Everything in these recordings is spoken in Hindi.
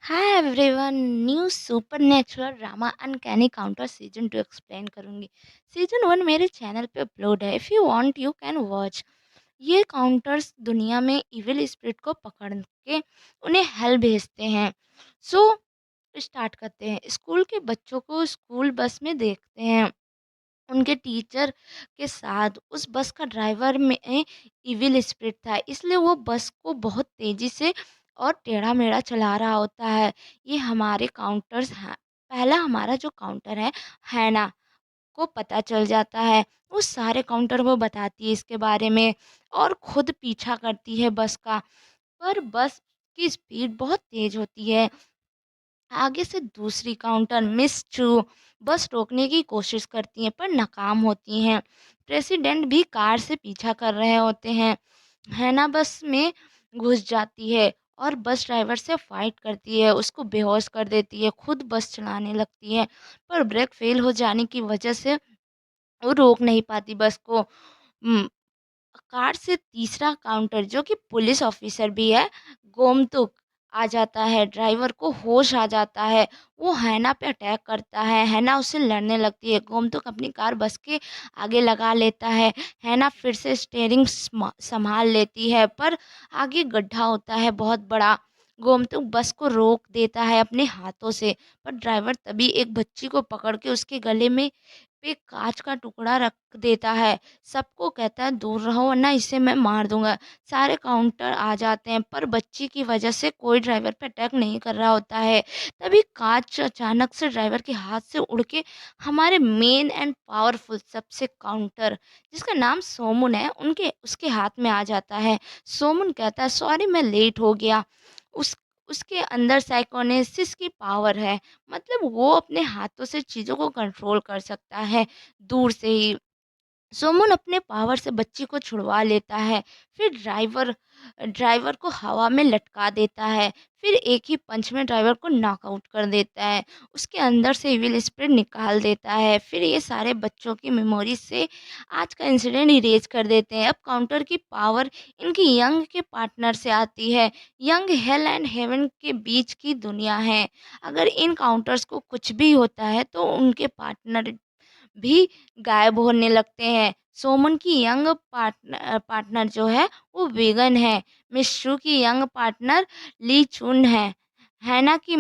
Hi everyone, new supernatural drama uncanny counter season 2 explain करूंगी। सीजन 1 मेरे चैनल पे अपलोड है। If you want you can watch. ये काउंटर्स दुनिया में इविल स्पिरिट को पकड़ के उन्हें हेल भेजते हैं। सो स्टार्ट करते हैं। स्कूल के बच्चों को स्कूल बस में देखते हैं। उनके टीचर के साथ उस बस का ड्राइवर में इविल स्पिरिट था, इसलिए वो बस को बहुत तेज़ी से और टेढ़ा-मेढ़ा चला रहा होता है। ये हमारे काउंटर्स हैं। पहला हमारा जो काउंटर है, हैना को पता चल जाता है। वो सारे काउंटर वो बताती है इसके बारे में और खुद पीछा करती है बस का। पर बस की स्पीड बहुत तेज़ होती है। आगे से दूसरी काउंटर मिस चू बस रोकने की कोशिश करती हैं पर नाकाम होती हैं। प्रेसिडेंट भी कार से पीछा कर रहे होते हैं। हैना बस में घुस जाती है और बस ड्राइवर से फाइट करती है, उसको बेहोश कर देती है, खुद बस चलाने लगती है। पर ब्रेक फेल हो जाने की वजह से वो रोक नहीं पाती बस को। कार से तीसरा काउंटर जो कि पुलिस ऑफिसर भी है, गोमतुक आ जाता है। ड्राइवर को होश आ जाता है। वो हैना पे अटैक करता है। हैना उससे लड़ने लगती है। गोमतुक अपनी कार बस के आगे लगा लेता है। हैना फिर से स्टीयरिंग संभाल लेती है पर आगे गड्ढा होता है बहुत बड़ा। गोमतुक बस को रोक देता है अपने हाथों से, पर ड्राइवर तभी एक बच्ची को पकड़ के उसके गले में पे कांच का टुकड़ा रख देता है। सबको कहता है दूर रहो वरना इसे मैं मार दूँगा। सारे काउंटर आ जाते हैं पर बच्ची की वजह से कोई ड्राइवर पे अटैक नहीं कर रहा होता है। तभी कांच अचानक से ड्राइवर के हाथ से उड़ के हमारे मेन एंड पावरफुल सबसे काउंटर जिसका नाम सोमुन है उनके उसके हाथ में आ जाता है। सोमुन कहता है सॉरी मैं लेट हो गया। उस उसके अंदर साइकोनेसिस की पावर है। मतलब वो अपने हाथों से चीज़ों को कंट्रोल कर सकता है दूर से ही। सोमन अपने पावर से बच्ची को छुड़वा लेता है। फिर ड्राइवर ड्राइवर को हवा में लटका देता है। फिर एक ही पंच में ड्राइवर को नॉकआउट कर देता है। उसके अंदर से इविल स्पिरिट निकाल देता है। फिर ये सारे बच्चों की मेमोरी से आज का इंसिडेंट इरेज कर देते हैं। अब काउंटर की पावर इनकी यंग के पार्टनर से आती है। यंग हेल एंड हेवन के बीच की दुनिया है। अगर इन काउंटर्स को कुछ भी होता है तो उनके पार्टनर भी गायब होने लगते हैं। सोमन की यंग पार्टनर जो है वो वेगन है। मिस शू की यंग पार्टनर ली चुन है। हैना की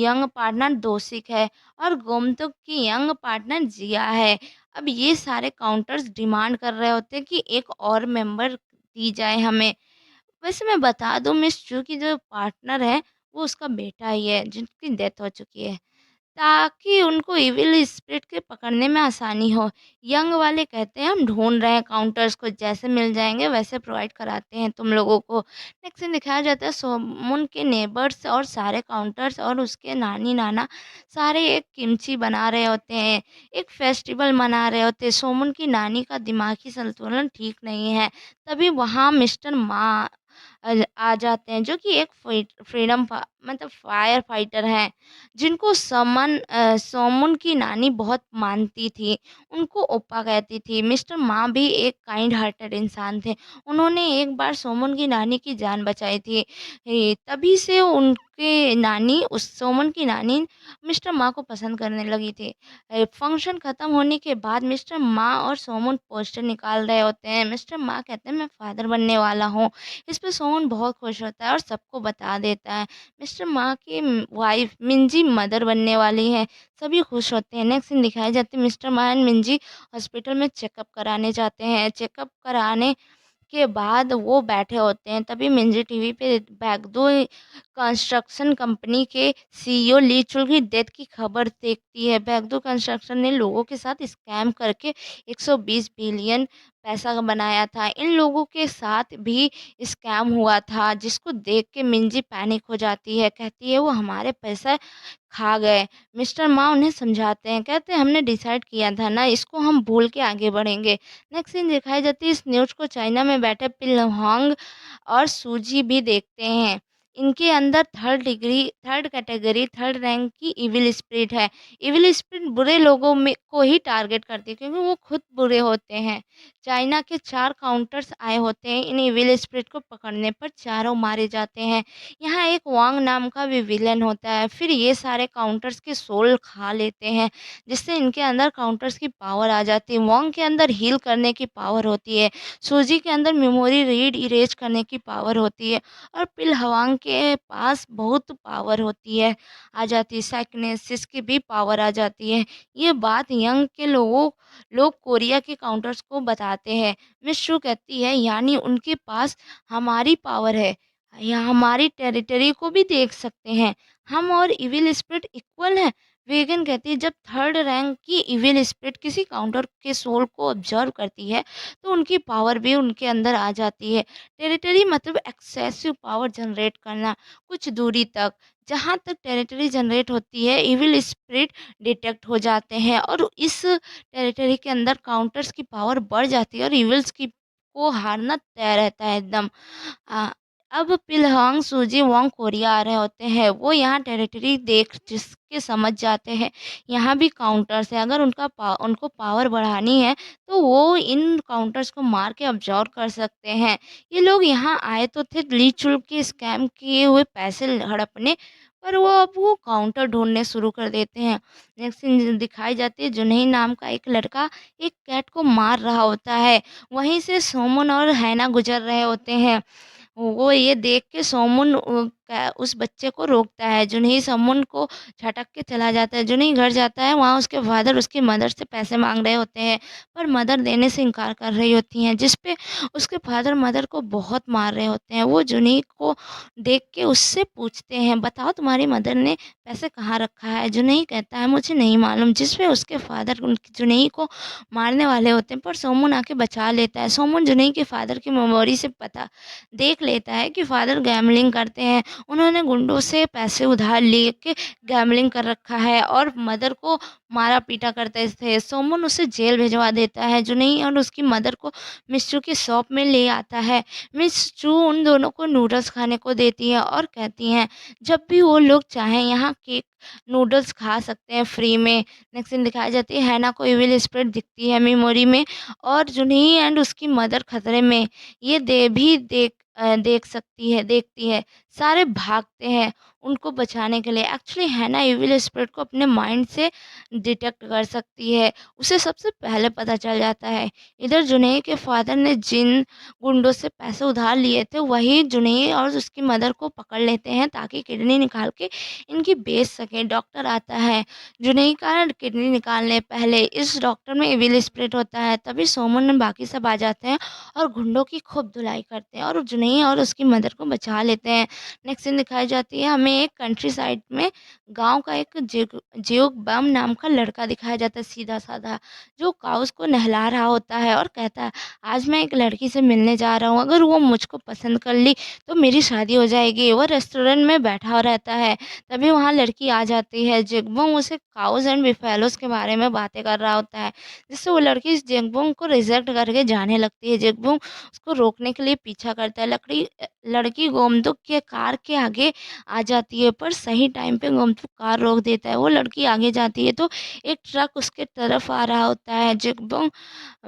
यंग पार्टनर दोसिक है और गोमतुक की यंग पार्टनर जिया है। अब ये सारे काउंटर्स डिमांड कर रहे होते हैं कि एक और मेंबर दी जाए हमें। वैसे मैं बता दूं मिस चू की जो पार्टनर है वो उसका बेटा ही है जिनकी डेथ हो चुकी है, ताकि उनको इविल स्पिरिट के पकड़ने में आसानी हो। यंग वाले कहते हैं हम ढूँढ रहे हैं काउंटर्स को, जैसे मिल जाएँगे वैसे प्रोवाइड कराते हैं तुम लोगों को। नेक्स्ट सीन दिखाया जाता है सोमुन के नेबर्स और सारे काउंटर्स और उसके नानी-नाना सारे एक किमची बना रहे होते हैं, एक फेस्टिवल मना रहे होते हैं। सोमुन की नानी का दिमागी संतुलन ठीक नहीं है। तभी वहाँ मिस्टर मा आ जाते हैं जो कि एक फ्रीडम मतलब फायर फाइटर हैं। जिनको सोमुन की नानी बहुत मानती थी, उनको ओप्पा कहती थी। मिस्टर मा भी एक काइंड हार्टेड इंसान थे। उन्होंने एक बार सोमुन की नानी की जान बचाई थी। तभी से उनके नानी उस सोमुन की नानी मिस्टर मा को पसंद करने लगी थी। फंक्शन खत्म होने के बाद मिस्टर मा और सोमुन पोस्टर निकाल रहे होते हैं। मिस्टर मा कहते हैं मैं फादर बनने वाला हूँ। इस पे सोमुन बहुत खुश होता है और सबको बता देता है। मिस्टर मा की वाइफ मिंजी मदर बनने वाली है। सभी खुश होते हैं। नेक्स्ट सीन दिखाई जाती है मिस्टर मा एंड मिंजी हॉस्पिटल में चेकअप कराने जाते हैं। चेकअप कराने के बाद वो बैठे होते हैं। तभी मिंजी टीवी पे बैगदो कंस्ट्रक्शन कंपनी के सीईओ ली चुल की डेथ की खबर देखती है। बैगदो कंस्ट्रक्शन ने लोगों के साथ स्कैम करके 120 बिलियन पैसा बनाया था। इन लोगों के साथ भी स्कैम हुआ था जिसको देख के मिंजी पैनिक हो जाती है। कहती है वो हमारे पैसा खा गए। मिस्टर मा उन्हें समझाते हैं, कहते हैं हमने डिसाइड किया था ना इसको हम भूल के आगे बढ़ेंगे। नेक्स्ट सीन दिखाई जाती है इस न्यूज़ को चाइना में बैठे पिल होंग और सूजी भी देखते हैं। इनके अंदर थर्ड कैटेगरी, थर्ड रैंक की इविल स्पिरिट है। इविल स्पिरिट बुरे लोगों में को ही टारगेट करती है क्योंकि वो खुद बुरे होते हैं। चाइना के 4 काउंटर्स आए होते हैं इन इविल स्पिरिट को पकड़ने पर चारों मारे जाते हैं। यहाँ एक वांग नाम का भी विलेन होता है। फिर ये सारे काउंटर्स के सोल खा लेते हैं, जिससे इनके अंदर काउंटर्स की पावर आ जाती है। वांग के अंदर हील करने की पावर होती है। सूजी के अंदर मेमोरी रीड इरेज करने की पावर होती है। और पिलहवांग के पास बहुत पावर होती है, आ जाती है। साइकिनेसिस की भी पावर आ जाती है। ये बात यंग के लोग कोरिया के काउंटर्स को बताते हैं। मिस शू कहती है यानी उनके पास हमारी पावर है, या हमारी टेरिटरी को भी देख सकते हैं। हम और इविल स्पिरिट इक्वल हैं। वेगन कहती है जब थर्ड रैंक की इविल स्पिरिट किसी काउंटर के सोल को ऑब्जर्व करती है तो उनकी पावर भी उनके अंदर आ जाती है। टेरिटरी मतलब एक्सेसिव पावर जनरेट करना कुछ दूरी तक। जहाँ तक टेरिटरी जनरेट होती है इविल स्पिरिट डिटेक्ट हो जाते हैं और इस टेरिटरी के अंदर काउंटर्स की पावर बढ़ जाती है और इविल्स की को हारना तय रहता है एकदम। अ, अब पिलहांग सूजी वोंग कोरिया आ रहे होते हैं। वो यहाँ टेरिटरी देख जिसके समझ जाते हैं यहाँ भी काउंटर्स है। अगर उनको पावर बढ़ानी है तो वो इन काउंटर्स को मार के ऑब्जर्व कर सकते हैं। ये लोग यहाँ आए तो थे ली चुल के स्कैम किए हुए पैसे हड़पने, पर वो अब वो काउंटर ढूंढने शुरू कर देते हैं। नेक्स्ट सीन दिखाई जाती है जुनही नाम का एक लड़का एक कैट को मार रहा होता है। वहीं से सोमन और हैना गुजर रहे होते हैं। वो ये देख के सोमुन उस बच्चे को रोकता है। जुनही सोमुन को झटक के चला जाता है। जुनही घर जाता है, वहाँ उसके फादर उसकी मदर से पैसे माँग रहे होते हैं, पर मदर देने से इनकार कर रही होती हैं, जिस पे उसके फादर मदर को बहुत मार रहे होते हैं। वो जुनही को देख के उससे पूछते हैं, "बताओ तुम्हारी मदर ने पैसे कहाँ रखा है?" जुनही कहता है, "मुझे नहीं मालूम", जिस पे उसके फादर जुनही को मारने वाले होते हैं, पर सोमुन आके बचा लेता है। सोमुन जुनही के फादर की मेमोरी से पता देख लेता है कि फादर गैम्बलिंग करते हैं। उन्होंने गुंडों से पैसे उधार लेके गैम्बलिंग कर रखा है और मदर को मारा-पीटा करते थे। सोमन उसे जेल भिजवा देता है। जुनई और उसकी मदर को मिस चू की शॉप में ले आता है। मिस चू उन दोनों को नूडल्स खाने को देती है और कहती हैं, जब भी वो लोग चाहें यहाँ केक नूडल्स खा सकते हैं फ्री में। नेक्स्ट सीन दिखाई जाती है हैना को इविल स्पिरिट दिखती है मेमोरी में और जुनही एंड उसकी मदर खतरे में। ये देख सकती है देखती है। सारे भागते हैं उनको बचाने के लिए। एक्चुअली हैना इविल स्पिरिट को अपने माइंड से डिटेक्ट कर सकती है। उसे सबसे पहले पता चल जाता है। इधर जुनैद के फादर ने जिन गुंडों से पैसे उधार लिए थे वही जुनैद और उसकी मदर को पकड़ लेते हैं ताकि किडनी निकाल के इनकी बेच सकें। डॉक्टर आता है जुनैद का किडनी निकालने पहले। इस डॉक्टर में इविल स्पिरिट होता है। तभी सोमन बाकी सब आ जाते हैं और गुंडों की खूब धुलाई करते हैं और जुनैद और उसकी मदर को बचा लेते हैं। नेक्स्ट सीन दिखाई जाती है हमें एक कंट्री साइड में गाँव का एक जियोक बम नाम का लड़का दिखाया जाता है सीधा-साधा, जो काउस को नहला रहा होता है और कहता है, "आज मैं एक लड़की से मिलने जा रहा हूँ, अगर वो मुझको पसंद कर ली तो मेरी शादी हो जाएगी।" वो रेस्टोरेंट में बैठा हुआ रहता है, तभी वहाँ लड़की आ जाती है। जेगबोंग उसे काउस एंड बिफैलोज़ के बारे में बातें कर रहा होता है, जिससे वो लड़की जेगबोंग को रिजेक्ट करके जाने लगती है। जेगबोंग उसको रोकने के लिए पीछा करता है। लड़की गोमदुक के कार के आगे आ जाती है, पर सही टाइम पे गोमतुक कार रोक देता है। वो लड़की आगे जाती है तो एक ट्रक उसके तरफ आ रहा होता है। जेगबोंग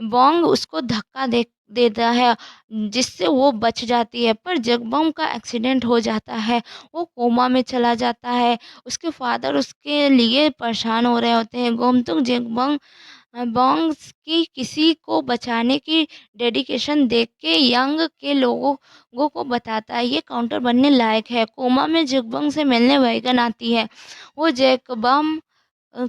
बोंग उसको धक्का दे देता है, जिससे वो बच जाती है, पर जगबोंग का एक्सीडेंट हो जाता है। वो कोमा में चला जाता है। उसके फादर उसके लिए परेशान हो रहे होते हैं। गोमतुक जेगबोंग बोंग्स की किसी को बचाने की डेडिकेशन देख के यंग के लोगों को बताता है ये काउंटर बनने लायक है। कोमा में जुगबंग से मिलने वैगन आती है। वो जैकबम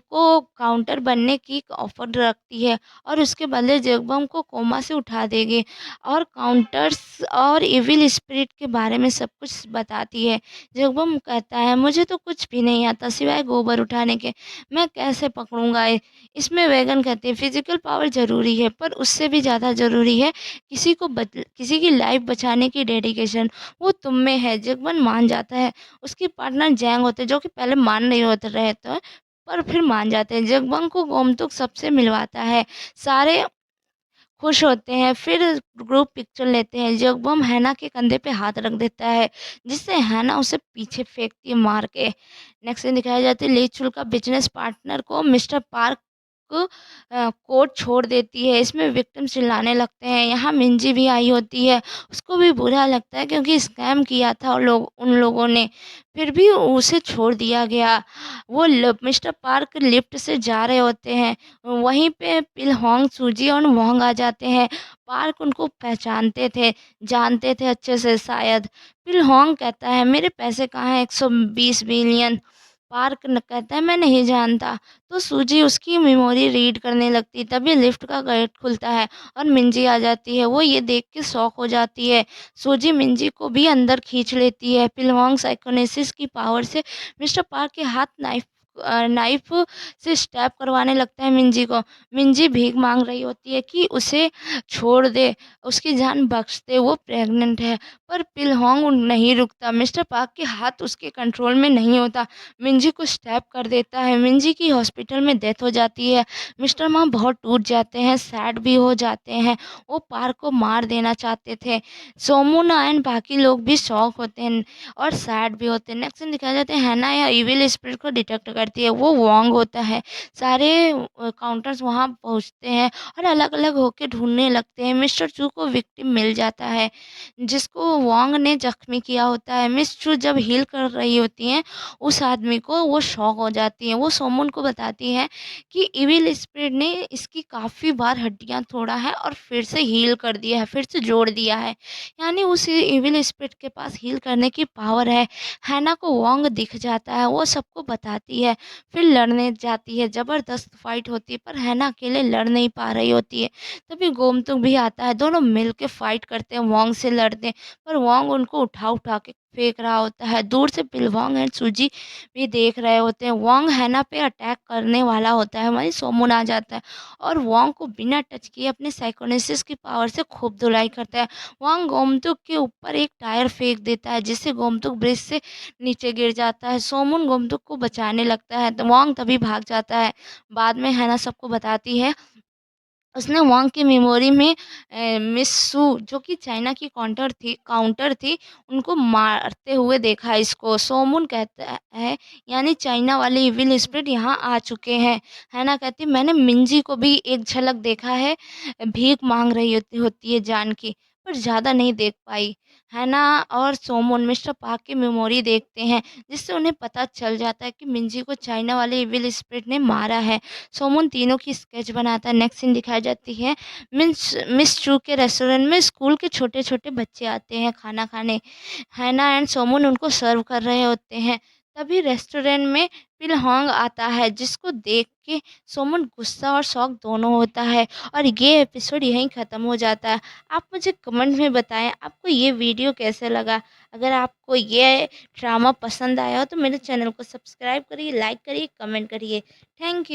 को काउंटर बनने की ऑफ़र रखती है और उसके बदले जगबम को कोमा से उठा देगी और काउंटर्स और इविल स्पिरिट के बारे में सब कुछ बताती है। जगबम कहता है, "मुझे तो कुछ भी नहीं आता सिवाय गोबर उठाने के, मैं कैसे पकड़ूँगा इसमें वैगन कहते हैं, "फिज़िकल पावर ज़रूरी है, पर उससे भी ज़्यादा ज़रूरी है किसी की लाइफ़ बचाने की डेडिकेशन, वो तुम में है।" जगबन मान जाता है। उसकी पार्टनर जैंग होते हैं, जो कि पहले मान नहीं होते रहे थे। पर फिर मान जाते हैं। जगबंग को गोमतुक सबसे मिलवाता है। सारे खुश होते हैं, फिर ग्रुप पिक्चर लेते हैं। जगबम हैना के कंधे पे हाथ रख देता है, जिससे हैना उसे पीछे फेंकती है मार के। नेक्स्ट सीन दिखाया जाता है, ली चुल का बिज़नेस पार्टनर को मिस्टर पार्क कोर्ट छोड़ देती है। इसमें विक्टिम चिल्लाने लगते हैं। यहाँ मिंजी भी आई होती है, उसको भी बुरा लगता है क्योंकि स्कैम किया था उन लोगों ने, फिर भी उसे छोड़ दिया गया। वो मिस्टर पार्क लिफ्ट से जा रहे होते हैं, वहीं पे पिल होंग, सूजी और वोंग आ जाते हैं। पार्क उनको पहचानते थे, जानते थे अच्छे से शायद। पिल होंग कहता है, मेरे पैसे कहाँ हैं 120 बिलियन। पार्क कहता है, मैं नहीं जानता। तो सूजी उसकी मेमोरी रीड करने लगती है, तभी लिफ्ट का गेट खुलता है और मिंजी आ जाती है। वो ये देख के शॉक हो जाती है। सूजी मिंजी को भी अंदर खींच लेती है। पिलवांग साइकोनेसिस की पावर से मिस्टर पार्क के हाथ नाइफ से स्टैब करवाने लगता है मिंजी को। मिंजी भीख मांग रही होती है कि उसे छोड़ दे, उसकी जान बख्श दे, वो प्रेग्नेंट है। पर पिलहोंग नहीं रुकता। मिस्टर पार्क के हाथ उसके कंट्रोल में नहीं होता, मिंजी को स्टैब कर देता है। मिंजी की हॉस्पिटल में डेथ हो जाती है। मिस्टर माँ बहुत टूट जाते हैं, सैड भी हो जाते हैं। वो पार्क को मार देना चाहते थे। सोमुना एंड बाकी लोग भी शॉक होते हैं और सैड भी होते हैं। नेक्स्ट सीन दिखाया जाता है, हैना या इविल स्पिरिट को डिटेक्ट करती है। वो वोंग होता है। सारे काउंटर्स वहाँ पहुँचते हैं और अलग-अलग होके ढूँढने लगते हैं। मिस्टर चू को विक्टिम मिल जाता है, जिसको वोंग ने ज़ख्मी किया होता है। मिस चू जब हील कर रही होती हैं उस आदमी को, वो शॉक हो जाती हैं। वो सोमन को बताती हैं कि इविल स्पिरिट ने इसकी काफ़ी बार हड्डियाँ तोड़ा है और फिर से हील कर दिया है, फिर से जोड़ दिया है। यानी उस इविल स्पिरिट के पास हील करने की पावर है। हैना को वोंग दिख जाता है, वो सबको बताती है, फिर लड़ने जाती है। ज़बरदस्त फाइट होती है पर हैना अकेले लड़ नहीं पा रही होती है। तभी गोमतुक भी आता है, दोनों मिल के फाइट करते हैं, वोंग से लड़ते हैं, पर वोंग उनको उठा-उठा के फेंक रहा होता है। दूर से पिलवांग एंड सूजी भी देख रहे होते हैं। वोंग हैना पे अटैक करने वाला होता है, वहीं सोमन आ जाता है और वोंग को बिना टच किए अपने साइकोनेसिस की पावर से खूब धुलाई करता है। वोंग गोमतुक के ऊपर एक टायर फेंक देता है, जिससे गोमतुक ब्रिज से नीचे गिर जाता है। सोमन गोमतुक को बचाने लगता है, तो वोंग तभी भाग जाता है। बाद में हैना सबको बताती है, उसने वॉन्ग की मेमोरी में मिस सू, जो कि चाइना की काउंटर थी, उनको मारते हुए देखा इसको। सोमुन कहता है, यानी चाइना वाले इविल स्पिरिट यहाँ आ चुके हैं। हैना कहती है, मैंने मिंजी को भी एक झलक देखा है, भीख मांग रही होती है जान की, पर ज़्यादा नहीं देख पाई। हैना और सोमुन मिस्टर पार्क की मेमोरी देखते हैं, जिससे उन्हें पता चल जाता है कि मिंजी को चाइना वाले इविल स्पिरिट ने मारा है। सोमन तीनों की स्केच बनाता है। नेक्स्ट सीन दिखाई जाती है, मिस चू के रेस्टोरेंट में स्कूल के छोटे-छोटे बच्चे आते हैं खाना खाने। हैना एंड सोमन उनको सर्व कर रहे होते हैं। तभी रेस्टोरेंट में पिलहोंग आता है, जिसको देख के सोमन गुस्सा और शौक दोनों होता है और ये एपिसोड यहीं ख़त्म हो जाता है। आप मुझे कमेंट में बताएं आपको ये वीडियो कैसे लगा। अगर आपको ये ड्रामा पसंद आया हो तो मेरे चैनल को सब्सक्राइब करिए, लाइक करिए, कमेंट करिए। Thank you.